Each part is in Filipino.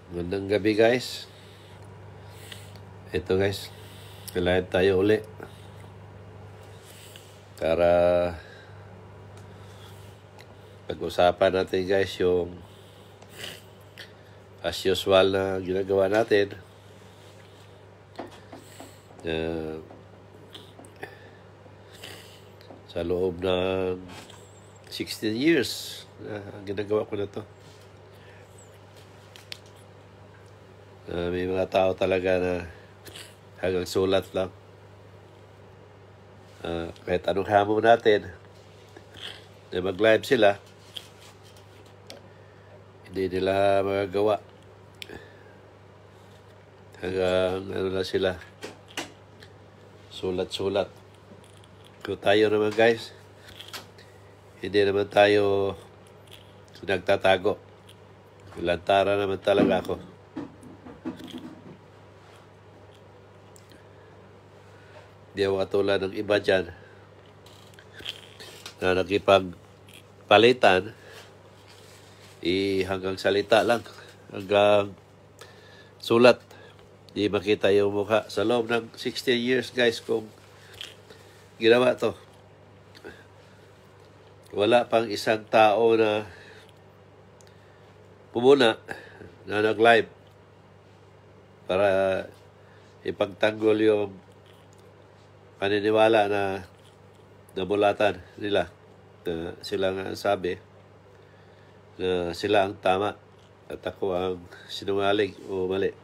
Magandang gabi guys. Ito guys, kailangan tayo uli para pag-usapan natin guys yung as usual na ginagawa natin. Sa loob ng 16 years ginagawa ko na to. May mga tao talaga na hanggang sulat lang. Kahit anong hamon natin na mag-live sila, hindi nila magagawa. Hanggang ano na sila, sulat-sulat. Kung tayo naman guys, hindi naman tayo nagtatago. Lantara naman talaga ako. Di ako katulad ng iba dyan na nakipagpalitan, hanggang salita lang, hanggang sulat. Di makita yung mukha. Sa loob ng 16 years guys, kung ginawa to, wala pang isang tao na pumuna na nag-live para ipagtanggol yung paniniwala na nabulatan nila, na sila nga ang sabi na sila ang tama at ako ang sinungaling o mali.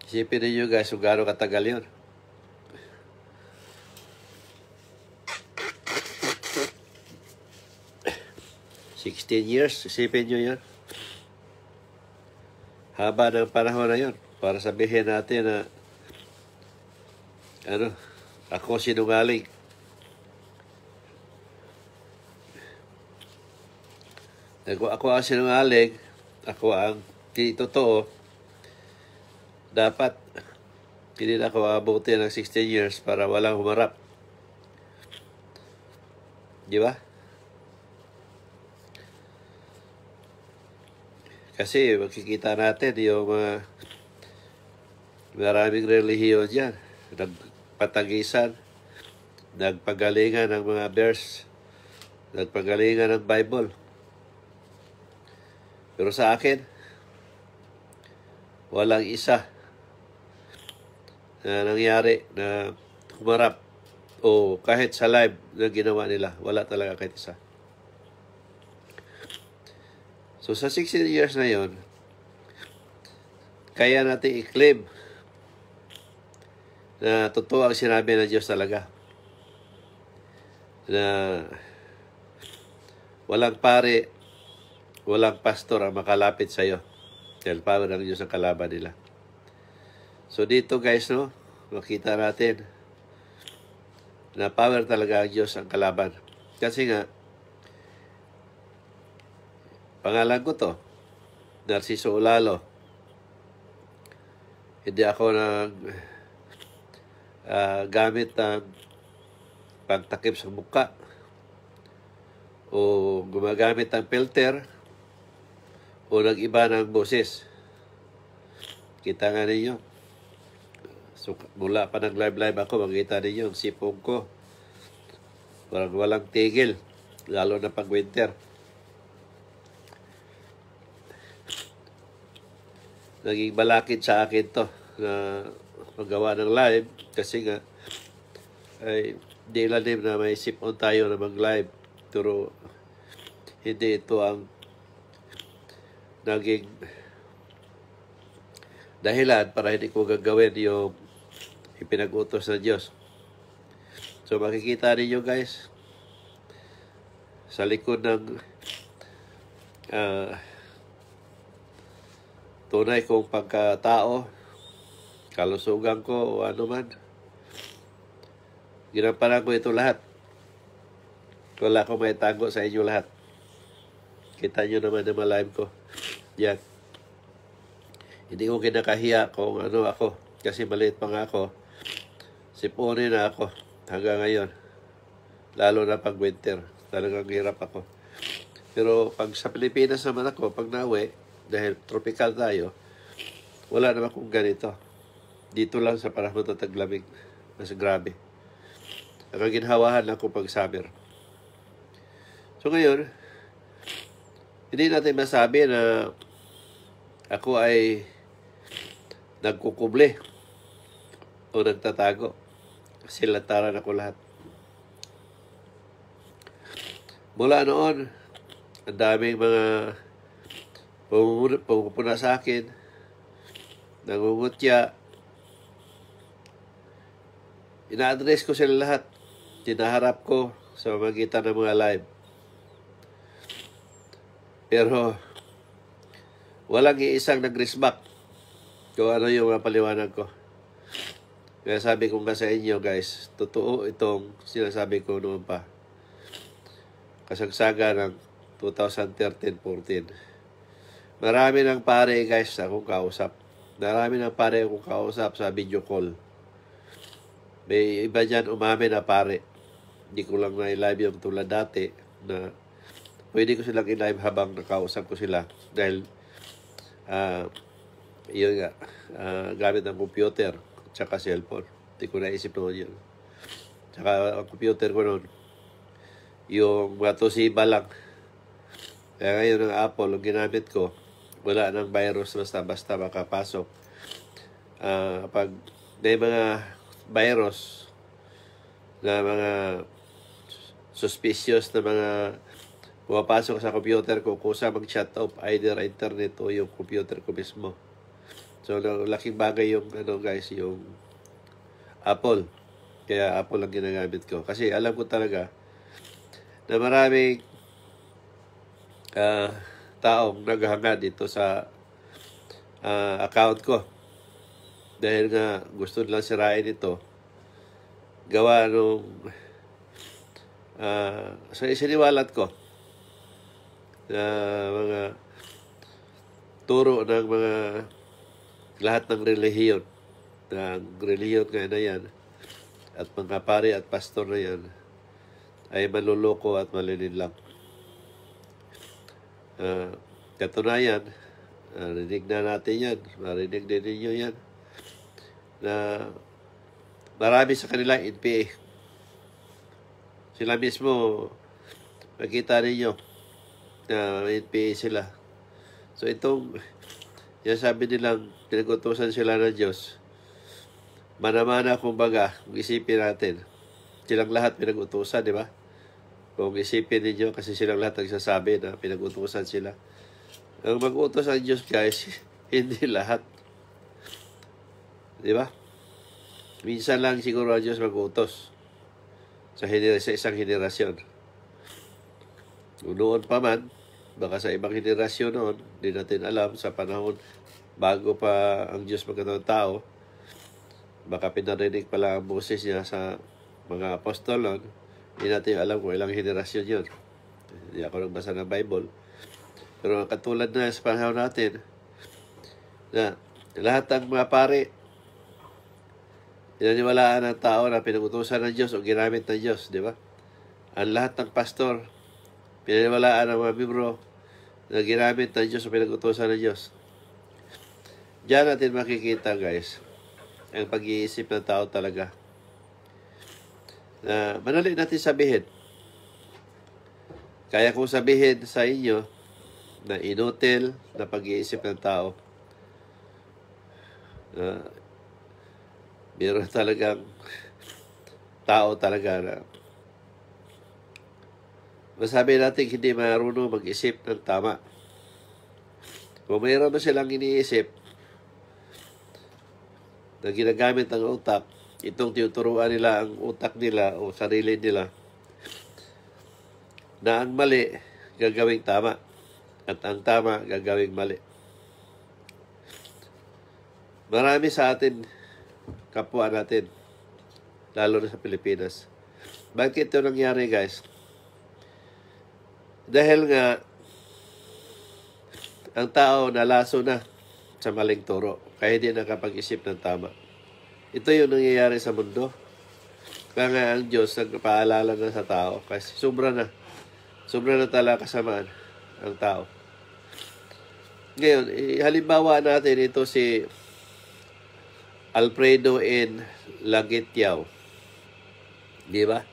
Isipin ninyo guys kung gaano katagal yun. Years, isipin nyo yun. Haba ng panahon na yun para sabihin natin na ako sinungaling. Ako ang sinungaling, ako ang di totoo, dapat hindi na ako abuti ng 16 years para walang humarap. Di ba? Kasi makikita natin yung maraming relihiyon dyan. Nagpatagisan, nagpagalingan ng mga verse, nagpagalingan ng Bible. Pero sa akin, walang isa na nangyari na humarap o kahit sa live na ginawa nila, wala talaga kahit isa. So sa 16 years na yon, kaya natin i-claim na totoo ang sinabi ng Diyos talaga. Na walang pare, walang pastor ang makalapit sa iyo. Dahil power ng Diyos ang kalaban nila. So dito guys, no, makita natin na power talaga ang Diyos ang kalaban. Kasi nga, pangalan ko to, Narciso Olalo. Hindi ako gamit ng pagtakip sa mukha o gumagamit ng filter o nag-iba ng boses. Kita nga ninyo. So, mula pa nag-live ako, makita ninyo ang sipong ko. Walang tigil, lalo na pag winter. Naging balakid sa akin to na magawa ng live kasi nga ay di lalim na may sipon tayo na mag-live, pero hindi ito ang naging dahilan para hindi ko gagawin yung ipinag-utos ng Diyos. So makikita ninyo guys sa likod ng tunay kong pagkatao, kalusugan ko o ano man, ginampanan ko ito lahat. Wala akong may tago sa inyo lahat. Kita nyo naman na live ko. Yan. Hindi ko kinakahiya kung ano ako. Kasi maliit pa nga ako. Sipunin na ako hanggang ngayon. Lalo na pag winter. Talagang hirap ako. Pero pag sa Pilipinas naman ako, pag nauwi, dahil tropical tayo, wala naman kung ganito. Dito lang sa panahon ng taglamig. Mas grabe. Ang ginhawahan lang ko pag summer. So ngayon, hindi natin masabi na ako ay nagkukuble o nagtatago. Kasi lantaran ako lahat. Mula noon, ang daming mga pumupuna sa akin, nangungutya. Ina-address ko sila lahat. Tinaharap ko sa magitan ng mga live. Pero walang iisang nag-resback kung ano yung paliwanag ko. Kaya sabi ko nga sa inyo guys, totoo itong sinasabi ko noon pa. Kasagsaga ng 2013-14. Marami ng pare guys akong kausap. Marami ng pare akong kausap sa video call. May iba dyan umamin na pare. Hindi ko lang na-live yung tulad dati na pwede ko silang i-live habang nakausap ko sila. Dahil yun nga, gamit ng computer at saka cellphone. Hindi ko naisip noon yun. Saka ang computer ko noon, yung mga Toshiba lang. Kaya ngayon ang Apple, ang ginamit ko, wala nang virus basta-basta makapasok. Pag may mga virus na mga suspicious na mga pumapasok sa computer ko, kusa mag-shut off either internet o yung computer ko mismo. So, laking bagay yung, guys, yung Apple. Kaya Apple ang ginagamit ko. Kasi alam ko talaga na maraming taong naghanga dito sa account ko. Dahil nga gusto nilang sirain ito. Gawa nung sa isiniwalat ko na mga turo ng mga lahat ng relihiyon. Ng relihiyon kaya na yan at mga pare at pastor na yan ay manluloko at malinlinlang. Katunayan, narinig na natin yan, marinig din ninyo yan, na marami sa kanila NPA. Sila mismo, makita ninyo na NPA sila. So itong, yan sabi nilang, pinag-utusan sila ng Diyos, mana-mana kumbaga, kung isipin natin, silang lahat pinag-utusan, di ba? Kung isipin ninyo, kasi silang lahat nagsasabi na pinag-utusan sila. Ang mag-utos ang Diyos, guys, hindi lahat. Di ba? Minsan lang siguro ang Diyos mag-utos sa isang henerasyon. Noon pa man, baka sa ibang henerasyon noon, hindi natin alam sa panahon bago pa ang Diyos magkatawang tao, baka pinarinig pala ang boses niya sa mga apostol noon. Hindi natin alam kung ilang henerasyon yun. Hindi ako nagbasa ng Bible. Pero katulad na sa panahon natin, na lahat ng mga pare, pinaniwalaan ng tao na pinag-utusan ng Diyos o ginamit ng Diyos, di ba? Ang lahat ng pastor, pinaniwalaan ng mga membro na ginamit ng Diyos o pinag-utusan ng Diyos. Diyan natin makikita, guys, ang pag-iisip ng tao talaga. Na madali natin sabihin. Kaya kung sabihin sa inyo na inutil na pag-iisip ng tao, meron talagang tao talaga na masabi natin hindi marunong mag-isip ng tama. Kung mayroon ba silang iniisip na ginagamit ng utak, itong tinuturuan nila ang utak nila o sarili nila na ang mali gagawing tama at ang tama gagawing mali. Marami sa atin, kapwa natin, lalo na sa Pilipinas. Bakit ito nangyari, guys? Dahil nga ang tao nalaso na sa maling turo, kaya di nakapag-isip ng tama. Ito yung nangyayari sa mundo. Kaya nga ang Diyos nagpaalala na sa tao kasi sobra na talaga kasamaan ang tao. Ngayon, halimbawa natin ito si Alfredo N. Lagitiao. Di ba?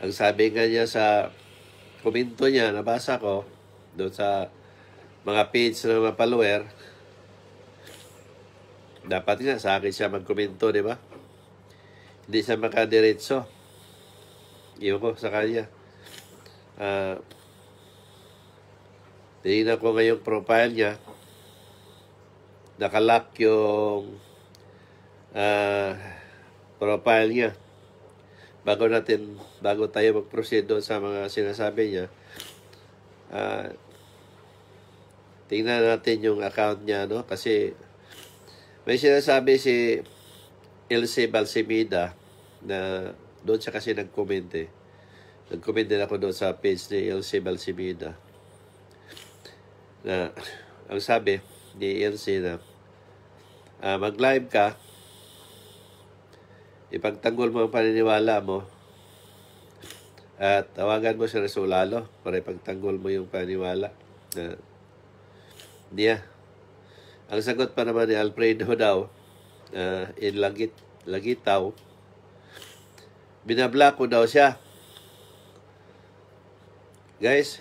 Ang sabi nga niya sa komento niya, nabasa ko, doon sa mga page ng mga follower, dapat nga sa akin siya magkomento, di ba? Hindi siya makadiretso. Iyon ko sa kanya. Tingnan ko ngayong profile niya. Nakalock yung profile niya. Bago tayo mag-proceed doon sa mga sinasabi niya, tingnan natin yung account niya, no? Kasi may sinasabi si Elsie Balsimida na doon siya kasi nag-comment eh. Nag-comment din ako doon sa page ni Elsie Balsimida. Na ang sabi ni Elsie na mag-live ka, ipagtanggol mo ang paniniwala mo at tawagan mo si Resulalo para ipagtanggol mo yung paniniwala. Ang sagot pa naman ni Alfredo daw, in Lagitaw, binablock ko daw siya. Guys,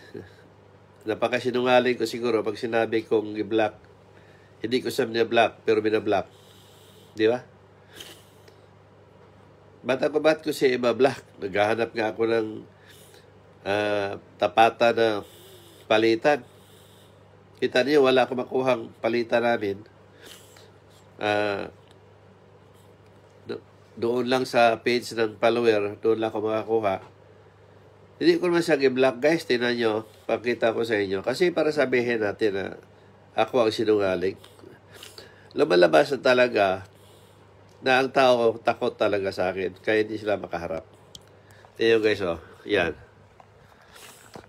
napakasinungaling ko siguro pag sinabi kong i-block. Hindi ko siya binablock, pero binablock. Di ba? Ba't ko siya i-block? Naghahanap nga ako ng tapata na palitan. Kita niyo, wala akong makuhang palitan namin. Doon lang sa page ng follower, doon lang ako makakuha. Hindi ko naman siya i-block, guys. Tingnan nyo, pakita ko sa inyo. Kasi para sabihin natin na ako ang sinungaling. Lumalabas na talaga na ang tao takot talaga sa akin. Kaya hindi sila makaharap. Tingnan nyo, guys, oh. Yan.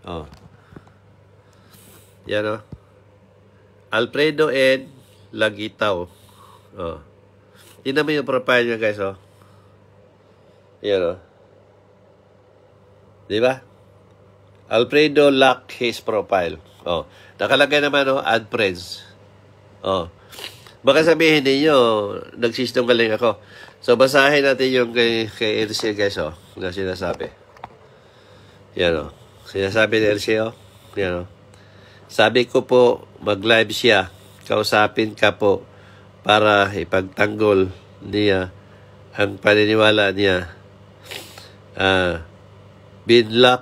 Oh. Yan, oh. Alfredo N. Lagitaw. Oh. Tingnan mo yung profile niya, guys, oh. Yan, oh. Di ba? Alfredo lock his profile. Oh. Nakalagay naman, oh, add friends. Oh. Baka sabihin ninyo, nagsistungaling ako. So, basahin natin yung kay Elsie, guys, oh. Na sinasabi. Yan, oh. Sinasabi ni Elsie, oh. Yan, oh. Sabi ko po, mag-live siya. Kausapin ka po para ipagtanggol niya ang paniniwala niya. Binlock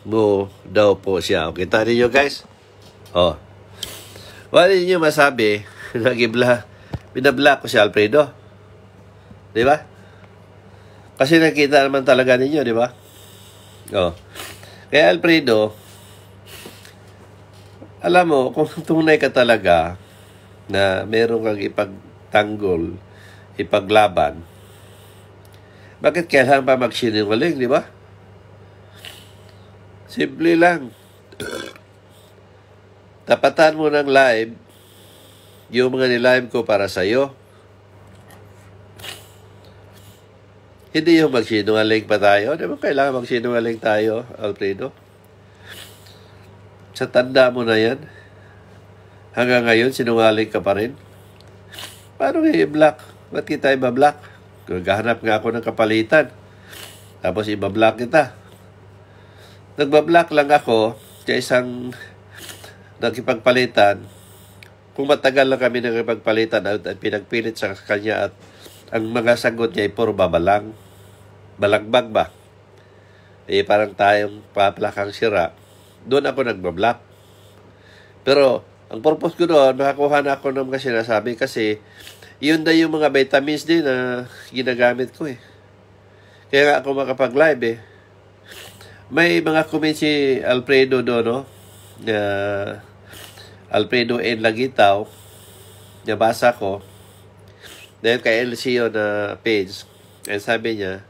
mo daw po siya. Okay, kita ninyo, guys? Oh. Wala ninyo masabi, binablock ko si Alfredo. Di ba? Kasi nakita naman talaga ninyo, di ba? Oh. Kaya Alfredo, alam mo, kung tunay ka talaga na meron kang ipagtanggol, ipaglaban, bakit kailangan pa magsinungaling, di ba? Simple lang. Tapatan mo ng live yung mga nilive ko para sa'yo. Hindi yung magsinungaling pa tayo. Di ba kailangan magsinungaling tayo, Alfredo? Sa tanda mo na yan, hanggang ngayon, sinungaling ka pa rin. Paano i-block? Ba't kita i-block? Naghahanap nga ako ng kapalitan. Tapos i-block kita. Nagbablock lang ako sa isang nakipagpalitan. Kung matagal lang kami nakipagpalitan at pinagpilit sa kanya at ang mga sagot niya ay puro babalang. Balagbag ba? Parang tayong paplakang sira. Doon ako nagbablock. Pero, ang purpose ko doon, nakakuha na ako ng mga sinasabi kasi yun na yung mga vitamins din na ginagamit ko eh. Kaya nga ako makapag-live eh. May mga comment si Alfredo doon, no? Alfredo N. Lagitaw. Nabasa ko. Dahil kay LCO na page. And sabi niya,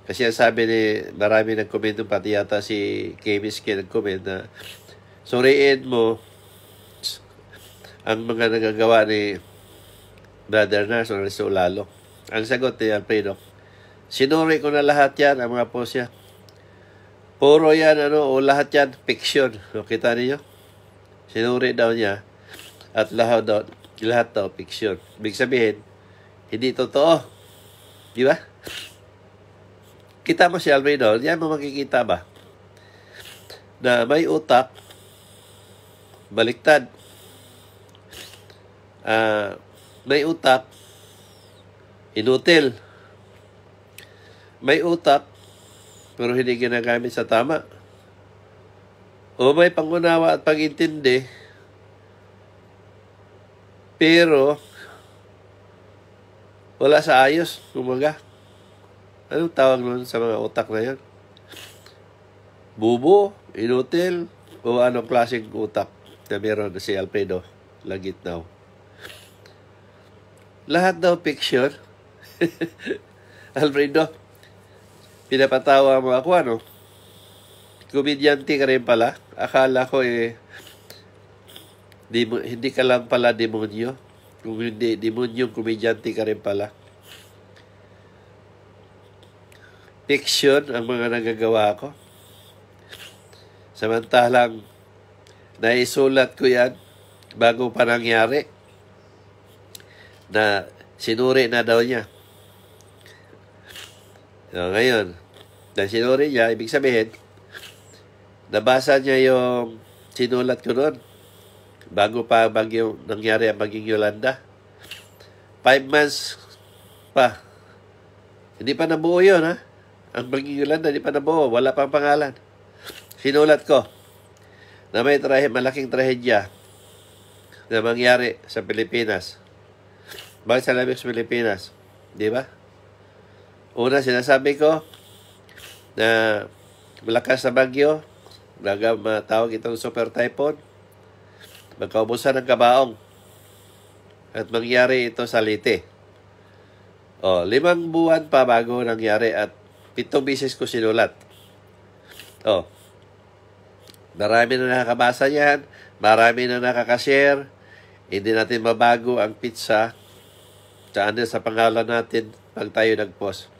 kasi ang sabi ni, marami nag-comment nung pati yata si Kemiski nag-comment na suriin mo ang mga nagagawa ni Brother Nars o Resulalo. Ang sagot ni Alfredo, sinuri ko na lahat yan, ang mga post yan. Puro yan, o lahat yan, fiction. O, kita niyo? Sinuri daw niya at lahat daw fiction. Ibig sabihin, hindi totoo. Di ba? Kita mo si Alfredo, diyan mo makikita ba? Na may utak, baliktad. May utak, inutil. May utak, pero hindi ginagamit sa tama. O may pangunawa at pag-intindi, pero wala sa ayos, kumaga. Anong tawag nun sa mga utak na yan? Bubo, inutil, o anong klaseng utak na meron na si Alfredo Lagitnao? Lahat daw fiction. Alfredo, pinapatawa mo ako, ano? Komedyante ka rin pala. Akala ko hindi ka lang pala demonyo. Kung hindi demonyo, komedyante ka rin pala. Fiction ang mga nagagawa ko. Samantalang naisulat ko yan bago pa nangyari na sinuri na daw niya. So, ngayon, na sinuri niya, ibig sabihin, nabasa niya yung sinulat ko noon bago pa nangyari ang Bagyong Yolanda. 5 months pa. Hindi pa nabuo yun, ha? Ang Bagyong Yolanda, hindi pa nabuo. Wala pang pangalan. Sinulat ko na may malaking trahedya na mangyari sa Pilipinas. Bakit sa labing sa Pilipinas? Di ba? Una, sinasabi ko na malakas na bagyo, matawag itong super typhoon, magkaubusan ng kabaong at mangyari ito sa Leyte. 5 buwan pa bago nangyari at 7 bisis ko sinulat. Marami na nakakabasa yan, marami na nakakashare, hindi natin mabago ang pizza sa pangalan natin pag tayo nag-post.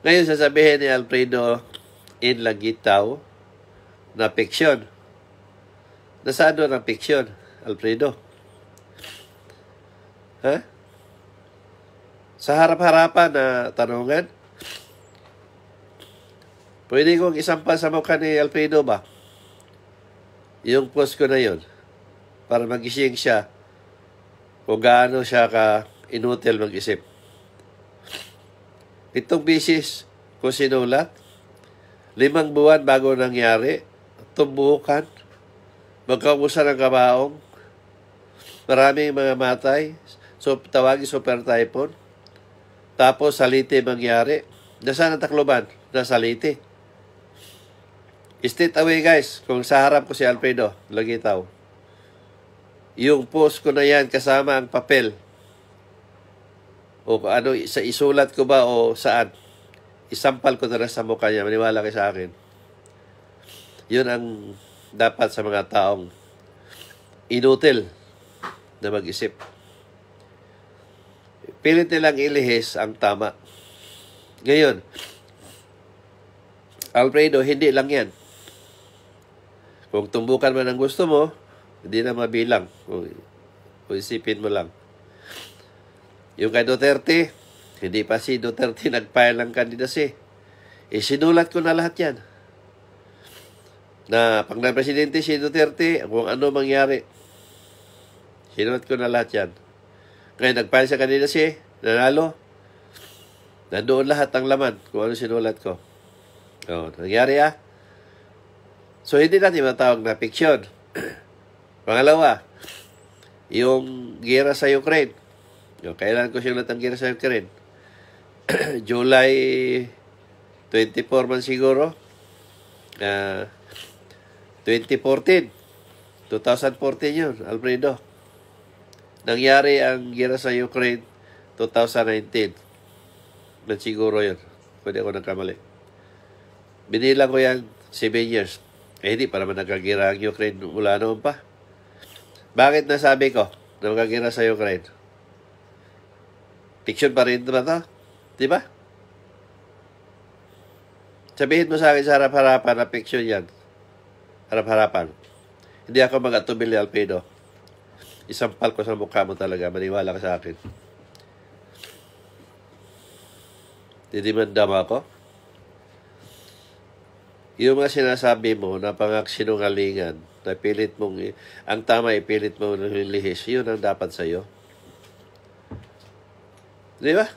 Ngayon sasabihin ni Alfredo in Lagitnao na fiction. Nasaan doon ang fiction, Alfredo? Ha? Sa harap-harapan na tanungan? Pwede kong isampa sa mukha ni Alfredo ba? Yung post ko na yun. Para magising siya kung gaano siya ka-inutil mag-isip. 7 bisis ko sinulat, 5 buwan bago nangyari, tumbukan, magkaubusan ng kabaong, maraming mga matay, so tawagin super typhoon, tapos sa Leyte mangyari. Nasaan ang Tacloban? Nasa Leyte. Straight away guys, kung sa harap ko si Alfredo Lagitnao, yung post ko na yan kasama ang papel, o ano, sa isulat ko ba o saan, isampal ko na rin sa mukha niya, maniwala kayo sa akin. Yun ang dapat sa mga taong inutil na mag-isip. Pilit nilang ilihis ang tama. Ngayon, Alfredo, hindi lang yan. Kung tumbukan man ang gusto mo, hindi na mabilang. O isipin mo lang. Yung kay Duterte, hindi pa si Duterte nag-file ng candidacy. Sinulat ko na lahat yan. Na pag na-presidente si Duterte, kung ano mangyari, sinulat ko na lahat yan. Ngayon, nag-file sa candidacy, nanalo, nandoon lahat ang laman kung ano sinulat ko. Nangyari So, hindi natin matawag na fiction. Pangalawa, yung gera sa Ukraine. Kailan ko sinulat ang gera sa Ukraine? July 24 man siguro. 2014. 2014 yun, Alfredo. Nangyari ang gera sa Ukraine 2019. Man siguro yun. Pwede ako nagkamali. Binilang ko yan 7 years. Hindi pa naman nagkagira ang Ukraine mula noon pa. Bakit nasabi ko na magkagira sa Ukraine? Fiction pa rin ba ito? Diba? Sabihin mo sa akin sa harap-harapan na fiction yan. Harap-harapan. Hindi ako mag-atubili, Alpedo. Isampal ko sa mukha mo talaga. Maniwala ka sa akin. Didimanda mo ako? Yung mga sinasabi mo na pangaksinungalingan, na pilit mong, ang tama ipilit mo lihis, yun ang dapat sa'yo. Di ba?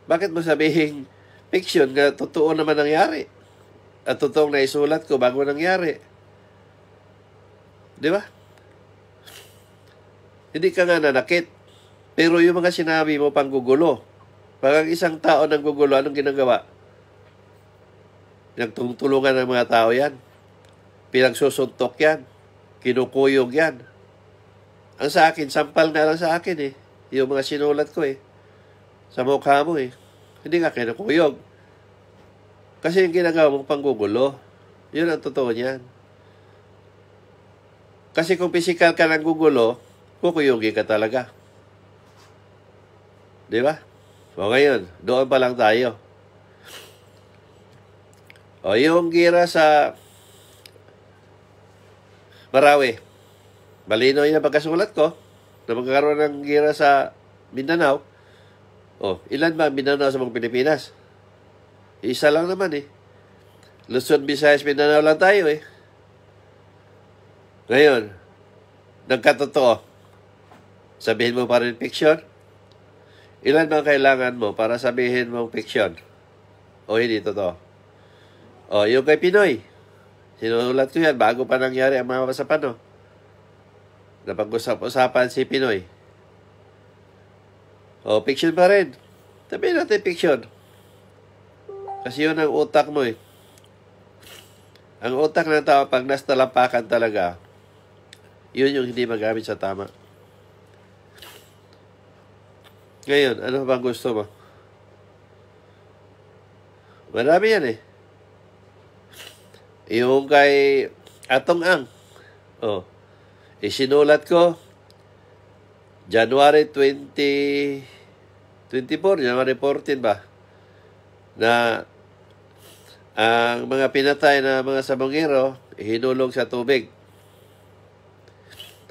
Bakit mo sabihin fiction na totoo naman nangyari? At totoong naisulat ko bago nangyari. Di ba? Hindi ka nga nanakit. Pero yung mga sinabi mo panggugulo. Pag ang isang tao nang gugulo, anong ginagawa? Nagtutulungan ng mga tao yan. Pinagsusuntok yan. Kinukuyog yan. Ang sa akin, sampal na lang sa akin eh. Yung mga sinulat ko eh. Sa mukha mo eh. Hindi nga kinukuyog. Kasi yung ginagawa mong panggugulo. Yun ang totoo niyan. Kasi kung physical ka ng gugulo, kukuyogin ka talaga. Di ba? O ngayon, doon pa lang tayo. O yung gira sa Marawi. Malino yung pagkasulat ko na magkakaroon ng gira sa Mindanao. O, ilan ba Mindanao sa mga Pilipinas? Isa lang naman eh. Luzon, Visayas, Mindanao lang tayo eh. Ngayon, nagkatotoo. Sabihin mo pa rin fiction? Ilan bang kailangan mo para sabihin mong fiction? O hindi totoo? O, yung kay Pinoy. Sinulat ko yan bago pa nangyari ang mga masapano. Napag-usap-usapan si Pinoy. O, fiction pa rin. Sabihin natin fiction. Kasi yun ang utak mo eh. Ang utak ng tao pag nastalampakan talaga, yun yung hindi magamit sa tama. Ngayon, ano bang gusto mo? Marami yan eh. Yung kay Atong Ang. Oh. Isinulat ko January 24, January 14 ba? Na ang mga pinatay na mga sabongero hinulog sa tubig.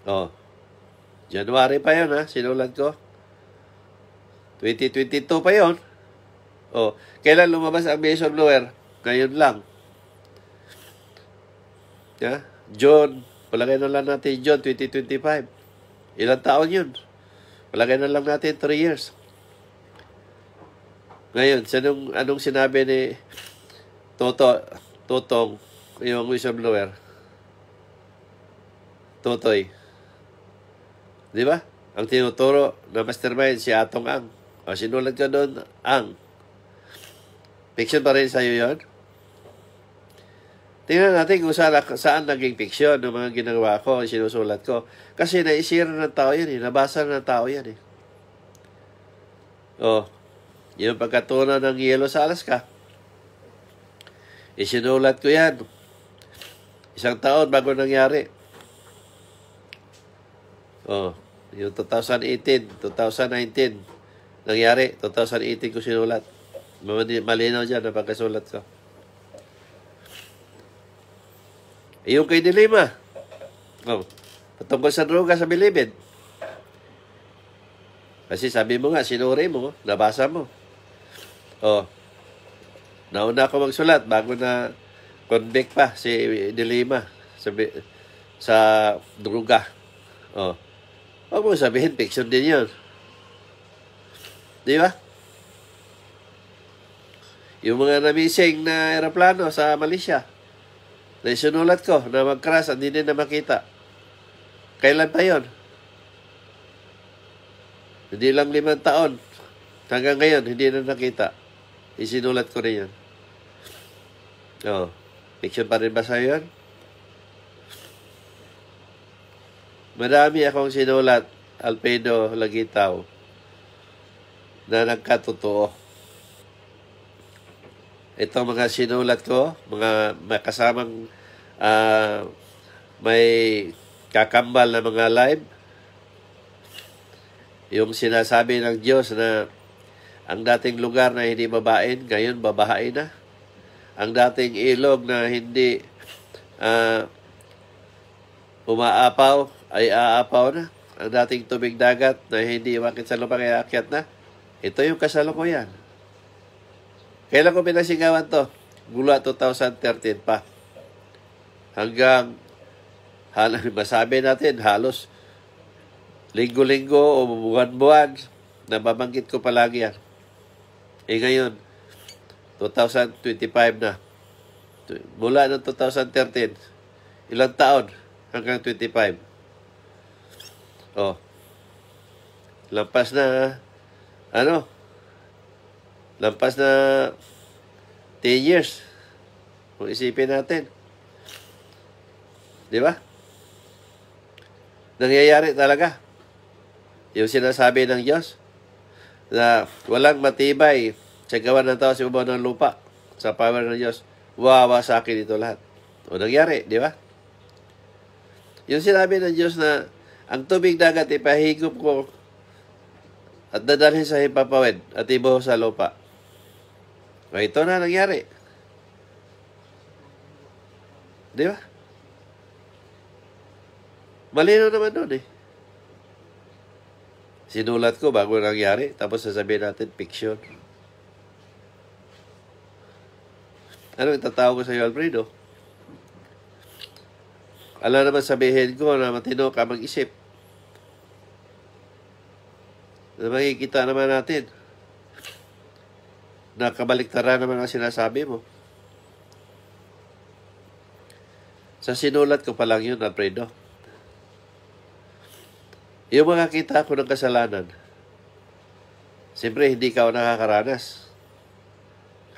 Oh. January pa yun ha, sinulat ko. 2022 pa yun. Oh, kailan lumabas ang whistleblower? Ngayon lang. Yeah? June, palagay na lang natin June 2025. Ilang taon yun? Palagay na lang natin 3 years. Ngayon, anong sinabi ni Totong, yung whistleblower? Totoy. Di ba? Ang tinuturo na mastermind si Atong Ang. O, sinulat ka doon, Ang. Fiction pa rin sa'yo yun? Tingnan natin kung saan naging fiction ng mga ginagawa ko, sinusulat ko. Kasi naisira ng tao yan eh. Nabasa ng tao yan eh. O, yung pagkatunan ng yelo sa Alaska. Isinulat ko yan. 1 taon bago nangyari. O, yung 2018, 2019, nangyari, 2018 ko sinulat. Malinaw dyan na pagkasulat ko. Yung kay Dilima. Oh, patungkol sa droga sa Bilibid. Kasi sabi mo nga, sinuri mo, nabasa mo. Oh, nauna ako magsulat bago na convict pa si Dilima sa droga. Oh, huwag mo sabihin, fiction din yun. Di ba? Yung mga namising na aeroplano sa Malaysia, na isinulat ko na mag-crash at hindi na makita. Kailan pa yun? Hindi lang 5 taon. Hanggang ngayon, hindi na nakita. Isinulat ko rin yan. Oh, fiction pa rin ba sa'yo yan? Marami akong sinulat, Alpedo Lagitaw, na nagkatotoo. Ito mga sinulat ko, mga kasamang may kakambal na mga live. Yung sinasabi ng Diyos na ang dating lugar na hindi babain, ngayon babae na. Ang dating ilog na hindi umaapaw ay aapaw na. Ang dating tubig dagat na hindi umakit sa lupa kaya akyat na. Ito yung kasalukuyan. Kailan ko pinasigawan to? Mula 2013 pa. Hanggang, masabi natin, halos linggo-linggo o buwan-buwan, nababanggit ko palagi yan. Ngayon, 2025 na. Mula ng 2013, ilang taon hanggang 25. Lampas na, lampas na 10 years. Kung isipin natin. Di ba? Nangyayari talaga. Yung sinasabi ng Diyos na walang matibay sa gawa ng tao sa ibabaw ng lupa. Sa power ng Diyos, wawasakin ito lahat. O nangyari, di ba? Yung sinabi ng Diyos na ang tubig dagat ipahigop ko at dadalhin sa hipapawid at ibaw sa lupa. O ito na nangyari. Di ba? Malino naman doon eh. Sinulat ko bago nangyari, tapos sasabihin natin, fiction. Ano itatawag ko sa iyo, Alfredo? Alam naman sabihin ko na matino ka mag-isip. Na makikita naman natin na kabaliktaran naman ang sinasabi mo. Sa sinulat ko pa lang yun, Alfredo. Yung mga kita ko ng kasalanan, siyempre hindi ka nakakaranas.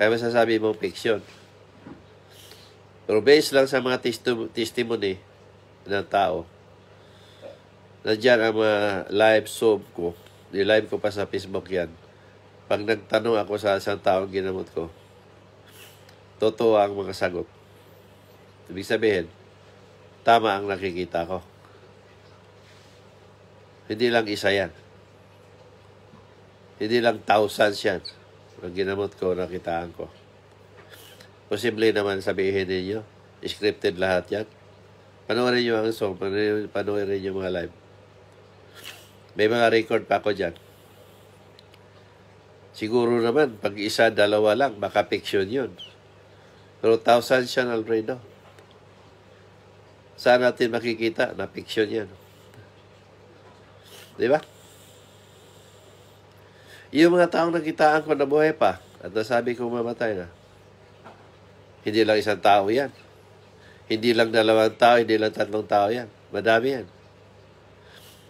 Kaya masasabi mo fiction. Pero based lang sa mga testimony ng tao, nandiyan ang mga live Zoom ko. Ni-live ko pa sa Facebook yan. Pag nagtanong ako sa isang taong ginamot ko, totoo ang mga sagot. Ibig sabihin, tama ang nakikita ko. Hindi lang isa yan. Hindi lang thousands yan. Ang ginamot ko, nakitaan ko. Posible naman sabihin ninyo, scripted lahat yan. Panoorin nyo ang song, panoorin nyo mga live. May mga record pa ako dyan. Siguro naman, pag isa, dalawa lang, baka fiction yun. Pero thousands yan, Alfredo. Saan natin makikita na fiction yan? Di ba? Yung mga taong nakitaan ko na buhay pa at nasabi kong mamatay na, hindi lang isang tao yan. Hindi lang dalawang tao, hindi lang tatlong tao yan. Madami yan.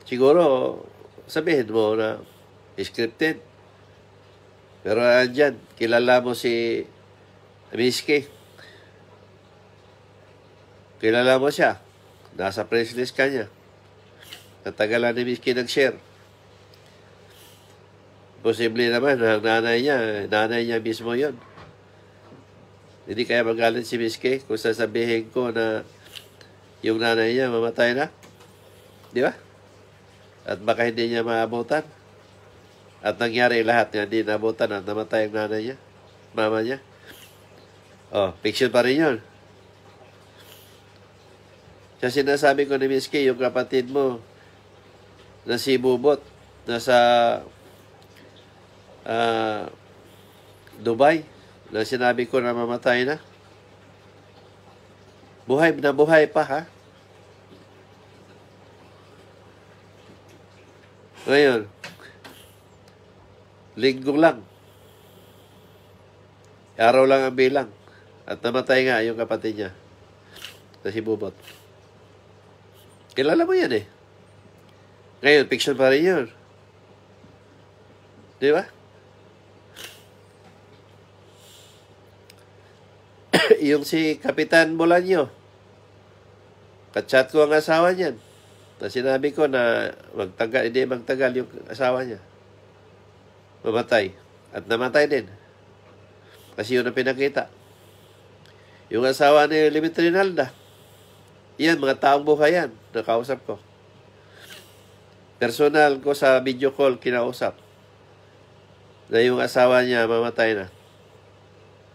Siguro, sabihin mo na scripted. Pero andyan, kilala mo si Miski. Kilala mo siya. Nasa press list ka niya. Natagalan ni Miski nag-share. Posible naman, ang nanay niya mismo yon. Hindi kaya magalit si Miski kung sasabihin ko na yung nanay niya mamatay na. Di ba? At baka hindi niya maabutan. At nangyari lahat na hindi naabutan at namatay ang nanay niya, mama niya. Fiction pa rin yun. Sa sinasabi ko ni Miski, yung kapatid mo, na si Bubot, nasa Dubai, na sinabi ko na mamatay na. Buhay na buhay pa, ha? Ngayon, linggo lang. Araw lang ang bilang. At namatay nga yung kapatid niya, na si Bubot. Kilala mo yan eh. Ngayon, fiction pa rin yun. Di ba? Yung si Kapitan Bolaño, kachat ko ang asawa niyan. Na sinabi ko na hindi magtagal yung asawa niya. Mamatay. At namatay din. Kasi yun ang pinakita. Yung asawa ni Limit Rinalda, yan, mga taong buhay yan, nakausap ko. Personal ko sa video call, kinausap. Na yung asawa niya, mamatay na.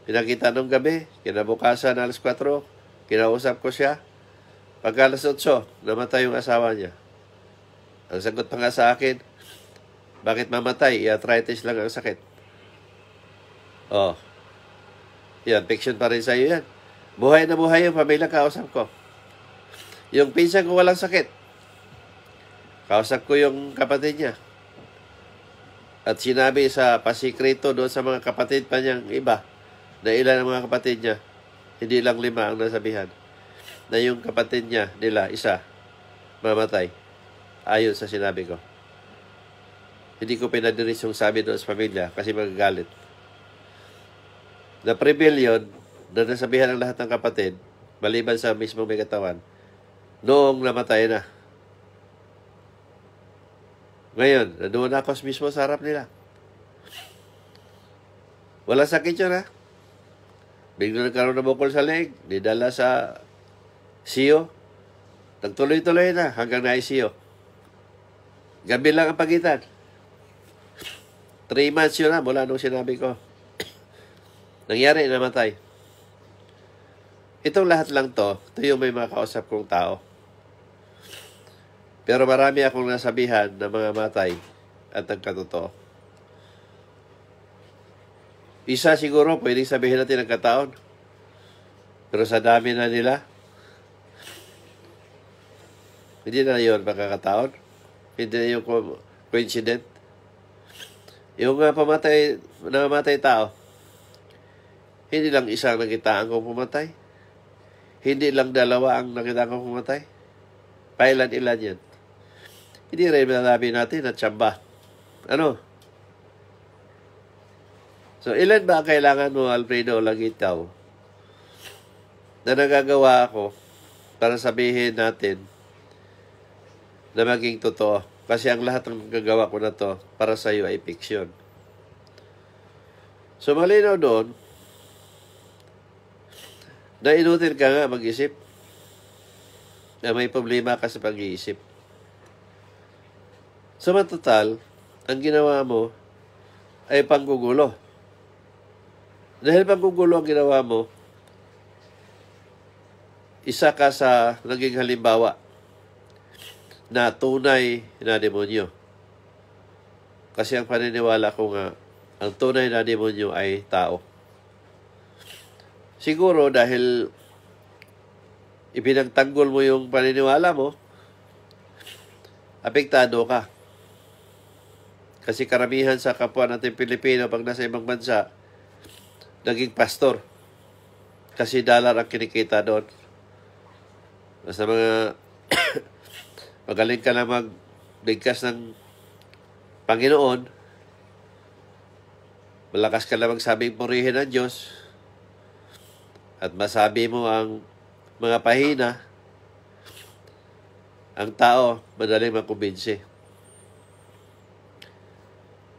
Pinakita nung gabi, kinabukasan alas 4, kinausap ko siya. Pagka alas 8, namatay yung asawa niya. Ang sagot pa nga sa akin, bakit mamatay? I-arthritis lang ang sakit. Oh, yan, fiction pa rin sa'yo yan. Buhay na buhay yung pamilya kausap ko. Yung pinsan ko walang sakit. Kausap ko yung kapatid niya. At sinabi sa pasikreto doon sa mga kapatid pa niyang iba, na ilan ang mga kapatid niya, hindi lang 5 ang nasabihan, na yung kapatid niya, nila, isa, mamatay. Ayon sa sinabi ko. Hindi ko pinadiris yung sabi doon sa pamilya kasi magagalit. Na-prevail yun, na nasabihan ang lahat ng kapatid, maliban sa mismong may katawan, noong namatay na. Ngayon, nandoon ako mismo sa harap nila. Wala sakit yun, ha? Bigla nagkaroon na bukol sa leg, nidala sa CIO. Nagtuloy-tuloy na hanggang na-ICU. Gabi lang ang pagitan. 3 months yun na mula nung sinabi ko. Nangyari, namatay. Itong lahat lang to, ito yung may makausap kong tao. Pero marami akong nasabihan na mga matay at nagkatotoo. Isa siguro, pwedeng sabihin natin nagkataon. Pero sa dami na nila, hindi na yun makakataon. Hindi na yung coincident. Yung namatay tao, hindi lang isang nakitaan kong pumatay. Hindi lang 2 ang nakitaan kong pumatay. Pailan-ilan yan. Hindi rin malabi natin at tsamba. Ano? So, ilan ba kailangan mo, Alfredo Lagitaw, na nagagawa ako para sabihin natin na maging totoo? Kasi ang lahat ng gagawa ko na to para sa iyo ay fiction. So, malinaw doon na inutil ka nga mag-isip na may problema ka sa pag-iisip. So, matotal, ang ginawa mo ay panggugulo. Dahil panggugulo ang ginawa mo, isa ka sa naging halimbawa na tunay na demonyo. Kasi ang paniniwala ko nga, ang tunay na demonyo ay tao. Siguro dahil ipinagtanggol mo yung paniniwala mo, apektado ka. Kasi karamihan sa kapwa natin Pilipino pag nasa ibang bansa, naging pastor. Kasi dollar ang kinikita doon. Basta mga magaling ka na magbigkas ng Panginoon, malakas ka na magsabing purihin ng Diyos, at masabi mo ang mga pahina, ang tao madaling makumbinsi.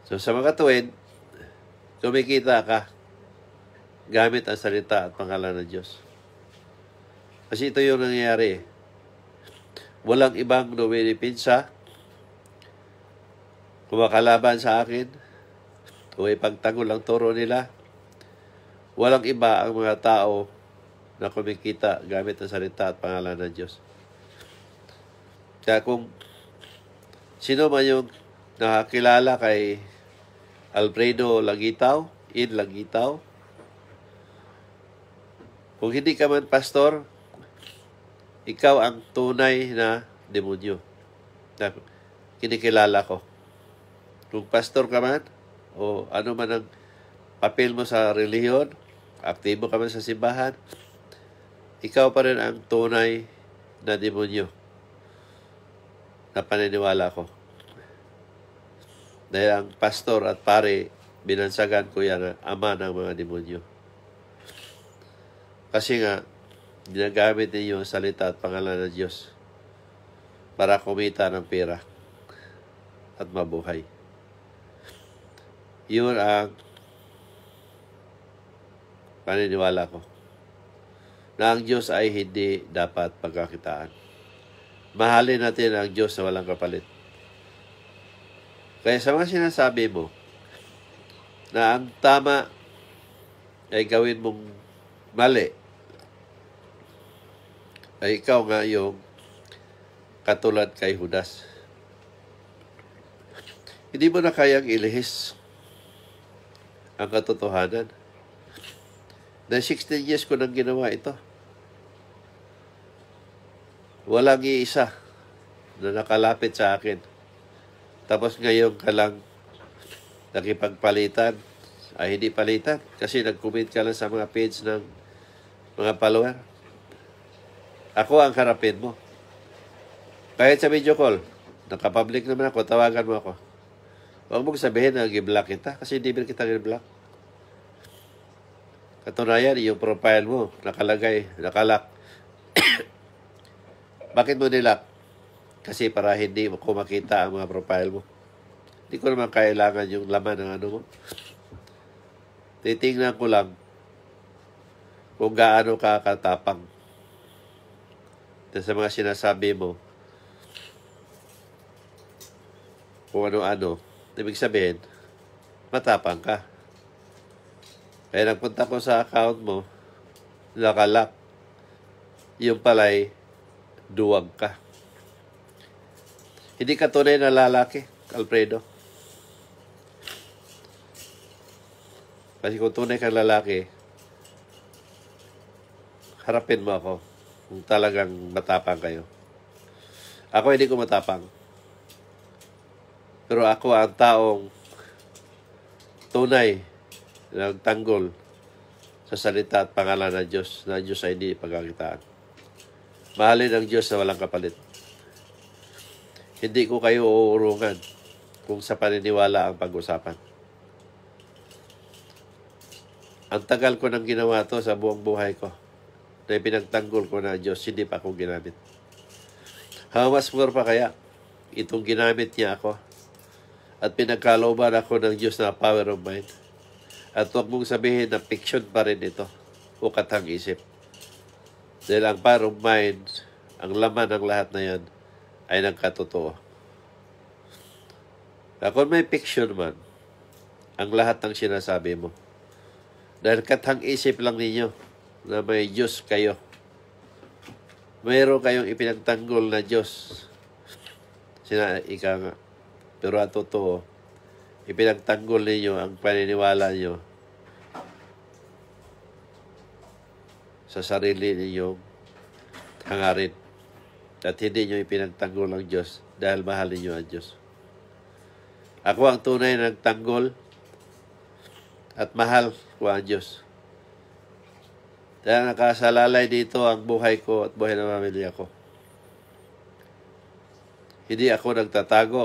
So sa mga tuwid, kumikita ka gamit ang salita at pangalan ng Diyos. Kasi ito yung nangyayari. Walang ibang dumidipinsa, kumakalaban sa akin, o ipagtanggol ang turo nila. Walang iba ang mga tao na kumikita gamit ang salita at pangalan ng Diyos. Kaya kung sino man yung nakakilala kay Alfredo Lagitaw, Lagitaw, kung hindi ka man pastor, ikaw ang tunay na demonyo na kinikilala ko. Kung pastor ka man, o ano man ang papel mo sa relihiyon, aktibo ka man sa simbahan, ikaw pa rin ang tunay na demonyo na paniniwala ko. Dahil ang pastor at pare, binansagan ko yan ama ng mga demonyo. Kasi nga, ginagamit ninyo ang salita at pangalan ng Diyos para kumita ng pera at mabuhay. Yun ang paniniwala ko. Na ang Diyos ay hindi dapat pagkakitaan. Mahalin natin ang Diyos na walang kapalit. Kaya sa mga sinasabi mo na ang tama ay gawin mong mali, ay ikaw nga yung katulad kay Judas. Hindi mo na kayang ilihis ang katotohanan. Na 16 years ko nang ginawa ito. Walang iisa na nakalapit sa akin. Tapos ngayon ka lang nakipagpalitan. Ay hindi palitan kasi nag-comment ka lang sa mga page ng mga follower. Ako ang harapin mo. Kahit sa video call, nakapublic naman ako, tawagan mo ako. Huwag mong sabihin na i-block kita kasi hindi mo kita i-block. Katunayan, yung profile mo, nakalagay, nakalock. Bakit mo nilock? Kasi para hindi ko makita ang mga profile mo. Hindi ko naman kailangan yung laman ng ano mo. Titingnan ko lang kung gaano ka katapang sa mga sinasabi mo. Kung ano-ano. Ibig sabihin, matapang ka. Kaya nagpunta ko sa account mo, nakalock. Yung pala'y duwag ka. Hindi ka tunay na lalaki, Alfredo. Kasi kung tunay kang lalaki, harapin mo ako kung talagang matapang kayo. Ako hindi ko matapang. Pero ako ang taong tunay na nagtanggol sa salita at pangalan ng Diyos, na Diyos ay hindi pagkakitaan. Mahalin ang Diyos na walang kapalit. Hindi ko kayo uurungan kung sa paniniwala ang pag-usapan. Ang tagal ko nang ginawa to sa buong buhay ko na pinagtanggol ko na Diyos, hindi pa ako ginamit. How much more pa kaya itong ginamit niya ako at pinagkalooban ako ng Diyos na power of mind. At huwag mong sabihin na fiction pa rin ito o katang isip. Dahil ang power of mind, ang laman ng lahat na yan, ay nagkatotoo. Kung may fiction man, ang lahat ng sinasabi mo, dahil katang isip lang ninyo na may Diyos kayo. Mayroon kayong ipinagtanggol na Diyos. Ika nga. Pero ang totoo, ipinagtanggol ninyo ang paniniwala nyo sa sarili ninyong hangarin. At hindi nyo ipinagtanggol ang Diyos dahil mahal ninyo ang Diyos. Ako ang tunay na nagtanggol at mahal ko ang Diyos. Dahil nakasalalay dito ang buhay ko at buhay ng pamilya ko. Hindi ako nagtatago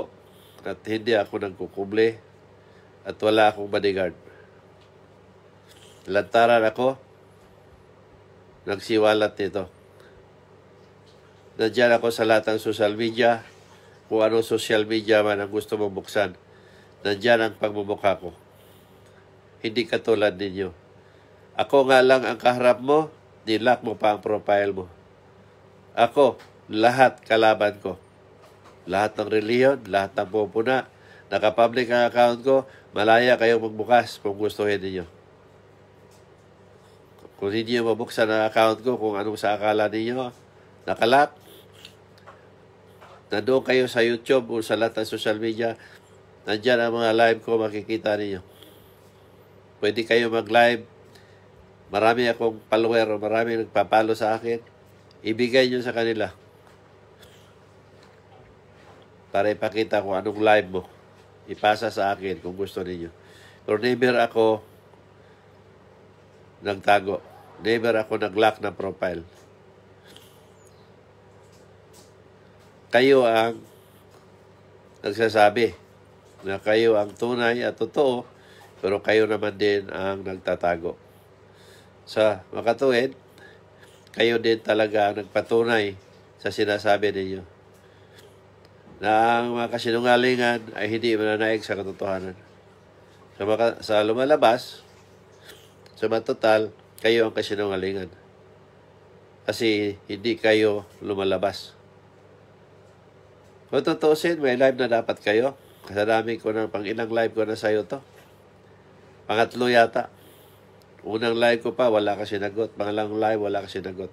at hindi ako nagkukuble at wala akong bodyguard. Lantaran ako, nagsiwalat nito. Nandiyan ako sa lahat ng social media, kung anong social media man ang gusto mong buksan. Nandiyan ang pagmumukha ko. Hindi katulad ninyo. Ako nga lang ang kaharap mo, nilock mo pa ang profile mo. Ako, lahat kalaban ko. Lahat ng reliyon, lahat ng pupuna, nakapublic ang account ko, malaya kayong magbukas kung gustuhin ninyo. Kung hindi nyo mabuksan ang account ko, kung anong sa akala ninyo, nakalock, nandoon kayo sa YouTube o sa lahat ng social media, nandiyan ang mga live ko, makikita ninyo. Pwede kayo mag-live, marami akong follower o marami nagpapalo sa akin, ibigay nyo sa kanila. Para ipakita kung anong live mo. Ipasa sa akin kung gusto ninyo. Pero never ako nagtago. Never ako nag-lock ng profile. Kayo ang nagsasabi na kayo ang tunay at totoo, pero kayo naman din ang nagtatago. Sa makatuwid, kayo din talaga ang nagpatunay sa sinasabi ninyo na ang mga kasinungalingan ay hindi mananaig sa katotohanan. Sa lumalabas, sa matotal, kayo ang kasinungalingan. Kasi hindi kayo lumalabas. Kung tutusin, may live na dapat kayo. Kasadami ko na, pang ilang live ko na sa'yo to. Pangatlo yata. Unang live ko pa, wala ka sinagot. Pangalang live, wala ka sinagot.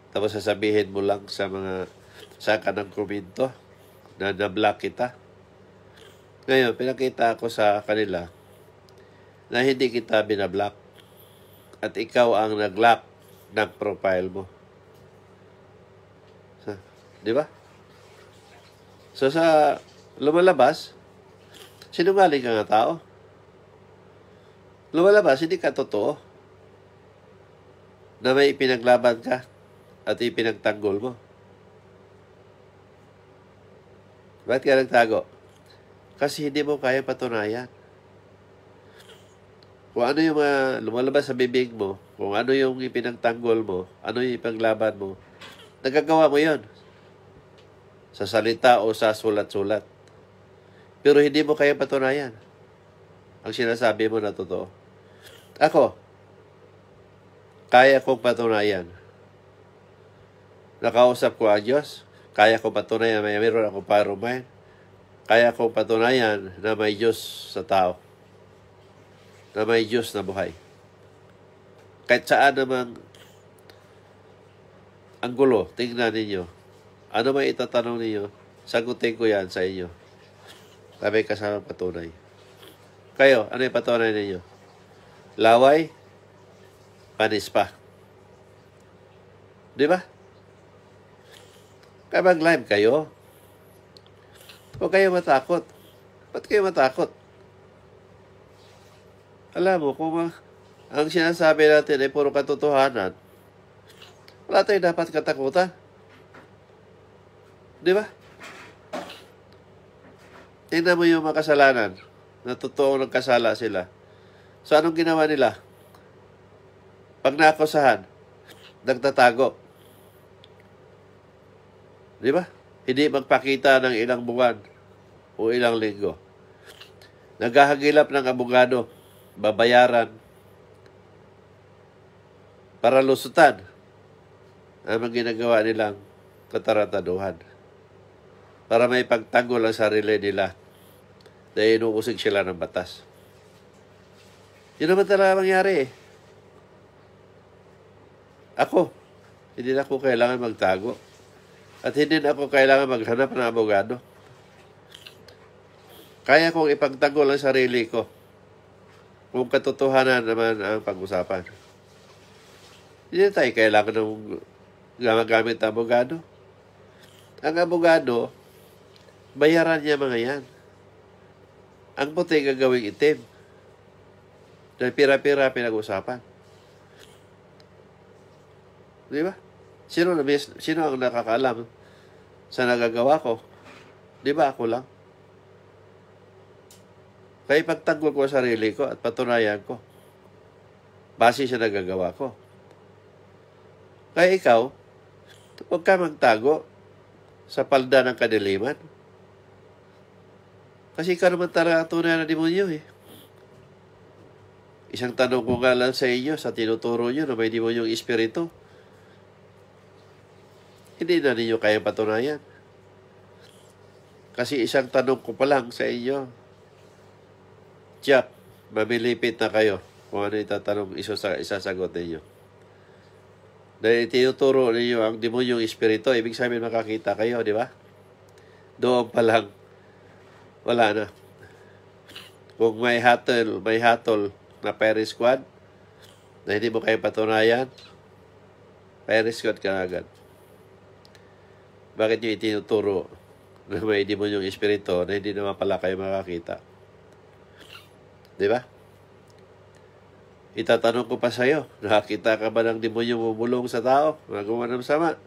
Tapos sasabihin mo lang sa mga saka ng komento na na-block kita. Ngayon, pinakita ko sa kanila na hindi kita binablock at ikaw ang nag-lock ng profile mo. Di ba? So sa lumalabas, sinungaling ka nga tao. Lumalabas, hindi ka totoo na may ipinaglaban ka at ipinagtanggol mo. Bakit ka nagtago? Kasi hindi mo kaya patunayan. Kung ano yung lumalabas sa bibig mo, kung ano yung ipinagtanggol mo, ano yung ipaglaban mo, nagagawa mo yon sa salita o sa sulat-sulat. Pero hindi mo kaya patunayan ang sinasabi mo na totoo. Ako, kaya kong patunayan. Nakausap ko ang Diyos. Kaya kong patunayan may meron akong parumayan. Kaya kong patunayan na may Diyos sa tao. Na may Diyos na buhay. Kahit saan namang ang gulo, tingnan ninyo. Ano may itatanong ninyo, sagutin ko yan sa inyo. May kasamang patunay. Kayo, ano yung patunay ninyo? Laway, panis pa. Di ba? Kaya mag-live kayo. Huwag kayo matakot. Ba't kayo matakot? Alam mo, kung ang sinasabi natin ay puro katotohanan, wala tayong dapat katakutan. Di ba? Tingnan mo yung makasalanan na totoong nagkasala sila. So, anong ginawa nila? Pag naakusahan, nagtatago. Di ba? Hindi magpakita ng ilang buwan o ilang linggo. Naghahagilap ng abogado, babayaran, para lusutan ang mga ginagawa nilang katarataduhan. Para may pagtanggol ang sarili nila na inuusig sila ng batas. Yun naman talaga mangyari eh. Ako, hindi na ako kailangan magtago. At hindi na ako kailangan maghanap ng abogado. Kaya kong ipagtanggol ang sarili ko kung katotohanan naman ang pag-usapan. Hindi na tayo kailangan ng gamagamit ng abogado. Ang abogado, bayaran niya mga yan. Ang puti gagawing itim. Dahil pira-pira pinag-usapan. Di ba? Sino ang nakakaalam sa nagagawa ko? Di ba ako lang? Kaya ipagtanggol ko sa sarili ko at patunayan ko. Base sa nagagawa ko. Kaya ikaw, huwag ka magtago sa palda ng kadiliman. Kasi ikaw naman talaga tunay na demonyo eh. Isang tanong ko nga lang sa inyo, sa tinuturo nyo na may demonyong espiritu. Hindi na ninyo kayang patunayan. Kasi isang tanong ko pa lang sa inyo, Jack, mamilipit na kayo kung ano itatanong isasagot ninyo. Dahil tinuturo ninyo ang demonyong espiritu, ibig sabihin makakita kayo, di ba? Doon pa lang, wala na. Kung may hatol na fire squad na hindi mo kayo patunayan, fire squad ka agad. Bakit nyo itinuturo na may demonyong espiritu na hindi naman pala kayo makakita? Di ba? Itatanong ko pa sa'yo, nakakita ka ba ng demonyo bumulong sa tao? Magawa ng sama.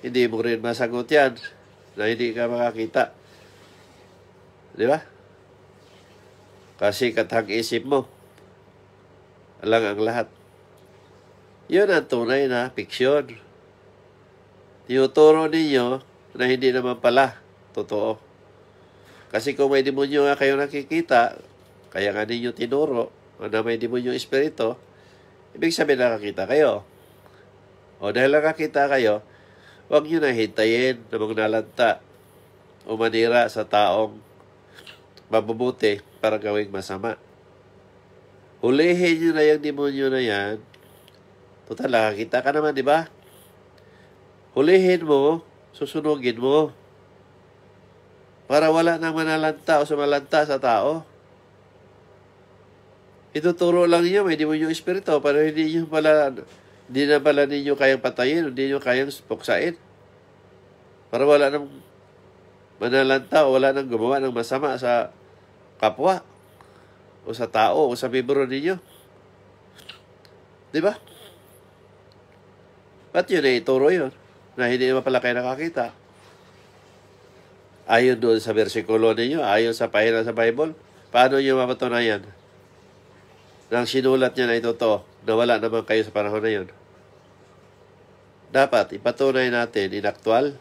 Hindi mo rin masagot yan na hindi ka makakita. Di ba? Kasi katang isip mo, lang ang lahat. Yun ang tunay na fiksyon. Tinuturo ninyo na hindi naman pala totoo. Kasi kung may demonyo nga kayo nakikita, kaya nga ninyo tinuro na may demonyong espiritu, ibig sabihin nakakita kayo. O dahil nakakita kayo, huwag nyo na hintayin na magnalanta o manira sa taong mabubuti para gawing masama. Hulihin nyo na yung demonyo na yan. Total, nakakita ka naman, di ba? Hulihin mo, susunugin mo. Para wala nang manalanta o sumalanta sa tao. Ituturo lang niyo, may demonyo espiritu, pero hindi na pala ninyo kayang patayin, hindi nyo kayang puksain. Para wala nang manalanta o wala nang gumawa ng masama sa kapwa o sa tao o sa miyembro ninyo. Di ba? Ba't yun ituro yun? Na hindi naman pala kayo nakakita. Ayon doon sa versikulo ninyo, ayon sa pahina sa Bible, paano nyo mapatunayan? Nang sinulat niya na ito na wala naman kayo sa panahon na yun. Dapat ipatunay natin inaktual.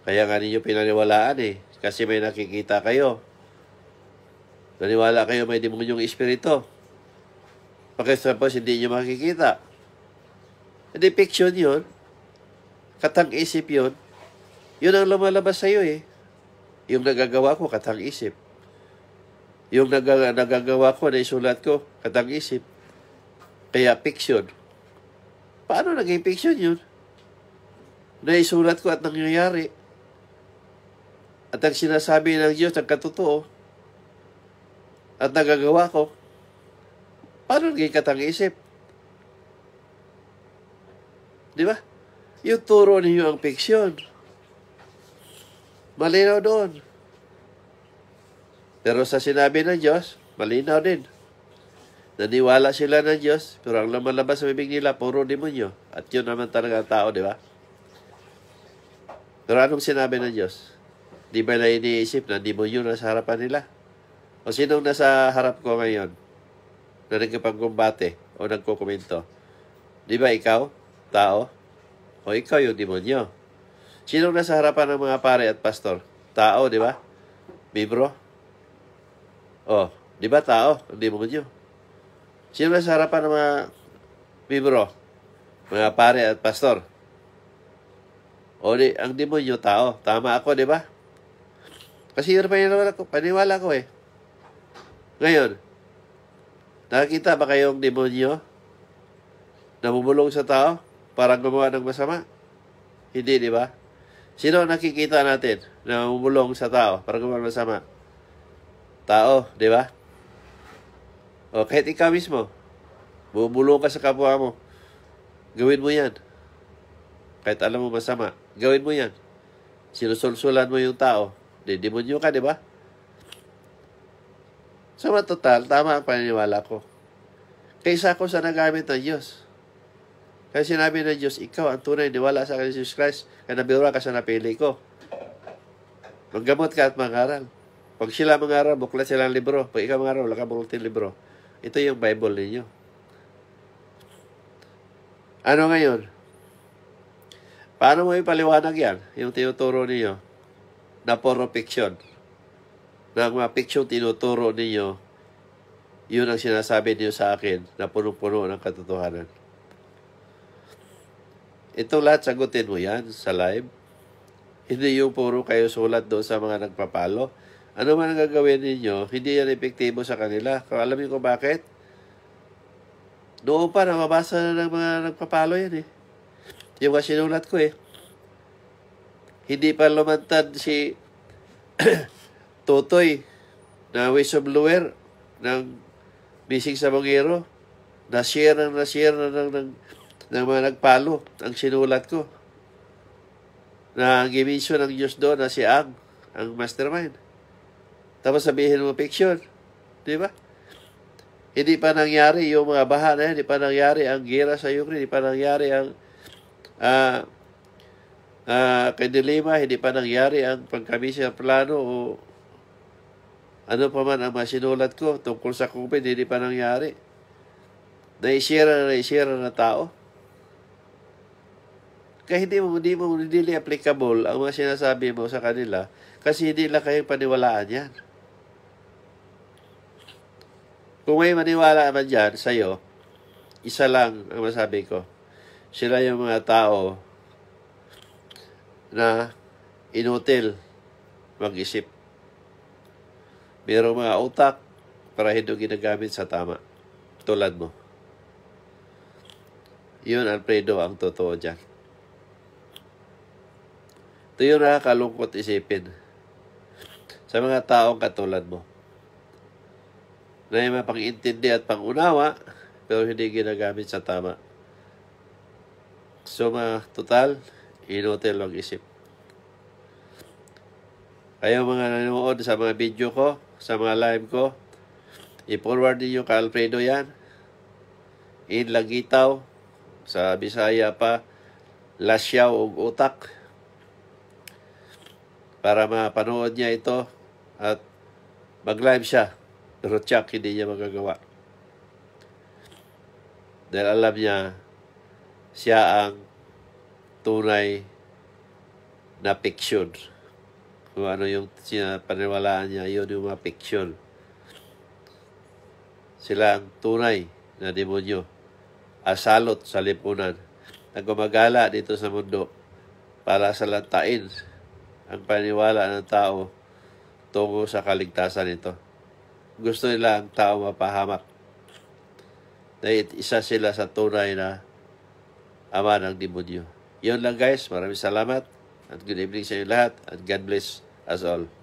Kaya nga ninyo pinaniwalaan kasi may nakikita kayo. Naniwala kayo may demonyong espiritu. Pakisapos hindi nyo makikita. Hindi fiction yun. Katang-isip yun. Yun ang lumalabas sa'yo Yung nagagawa ko, katang-isip. Yung nagagawa ko, naisulat ko, katang-isip. Kaya fiction. Paano naging fiction yun? Naisulat ko at nangyayari. At ang sinasabi ng Diyos ang katotoo. At nagagawa ko. Paano naging katang-isip? Di ba? Yung turo ninyo ang fiksyon. Malinaw doon. Pero sa sinabi ng Diyos, malinaw din. Naniwala sila ng Diyos, pero ang lumalabas sa bibig nila, puro demonyo. At yun naman talaga ang tao, di ba? Pero anong sinabi ng Diyos? Di ba na iniisip na demonyo na sa harapan nila? O sinong nasa harap ko ngayon na nagkipagkumbate o nagkukomento? Di ba ikaw, tao? O ikaw yung demonyo? Sinong nasa harapan ng mga pare at pastor? Tao, di ba? Mibro? O, di ba tao? Ang demonyo. Sino nasa harapan ng mga mibro? Mga pare at pastor? O, ang demonyo, tao. Tama ako, di ba? Kasi yun paniwala ko Ngayon, nakakita ba kayong demonyo na bumulong sa tao para gumawa ng masama? Hindi, di ba? Sino nakikita natin na bumulong sa tao para gumawa ng masama? Tao, di ba? O kahit ikaw mismo, bumulong ka sa kapwa mo, gawin mo yan. Kahit alam mo masama, gawin mo yan. Sinusulsulan mo yung tao, demonyo ka, di ba? Sa matotal, tama ang paniniwala ko. Kaysa ako sa nagamit ng Diyos. Kaya sinabi ng Diyos, ikaw ang tunay niwala sa akin Jesus Christ, kaya nabira ka sa napili ko. Maggamot ka at mangaral. Pag sila mangaral, buklat silang libro. Pag ikaw mangaral, wala ka buklat libro. Ito yung Bible ninyo. Ano ngayon? Paano mo ipaliwanag yan? Yung tinuturo ninyo na puro fiction. Na ang mga fiction tinuturo ninyo, yun ang sinasabi niyo sa akin na punong-puno ng katotohanan. Ito lahat sagutin mo yan sa live. Hindi yung puro kayo sulat doon sa mga nagpapalo. Ano man ang gagawin ninyo, hindi yan epektibo sa kanila. Kung alam niyo kung bakit? Noon pa, namabasa na ng mga nagpapalo yan Yung mga sinulat ko Hindi pa lumantad si Totoy na whistleblower ng Bisig sa Bongero. Na-share ng mga nagpalo ang sinulat ko. Na gimisyon ng Diyos doon na si ang mastermind. Tapos sabihin mo fiction. Di ba? Hindi pa nangyari yung mga baha na yan. Hindi pa nangyari ang gera sa Ukraine. Hindi pa nangyari ang kay Dilema. Hindi pa nangyari ang pagkamisi ng plano o ano pa man ang masinulat ko tungkol sa COVID. Hindi pa nangyari. Naisira na tao. Kaya hindi applicable ang mga sinasabi mo sa kanila kasi hindi lang kayong paniwalaan yan. Kung may maniwala man dyan sa'yo, isa lang ang masabi ko. Sila yung mga tao na inutil mag-isip. Merong mga utak, para hindi ginagamit sa tama. Tulad mo. Yun, Alfredo, ang totoo dyan. Ito yung nakakalungkot isipin sa mga taong katulad mo na may mapang-intindi at pang-unawa pero hindi ginagamit sa tama. So, total, inutil ang isip. Kayo mga nanonood sa mga video ko, sa mga live ko, i-forward ninyo ka Alfredo yan. In Lagitaw, sa Bisaya pa, Lasyaw o Utak. Para mapanood niya ito at mag-live siya. Pero tsak, hindi niya magagawa. Dahil alam niya, siya ang tunay na fiction. Kung ano yung paniwalaan niya, yun yung mga fiction. Sila ang tunay na demonyo. Asalot sa lipunan. Na gumagala dito sa mundo para salantain ang paniwala ng tao tungo sa kaligtasan nito. Gusto nila ang tao mapahamak. Dahil isa sila sa tunay na ama ng demonyo. Yun lang guys. Maraming salamat. At good evening sa inyo lahat. And God bless us all.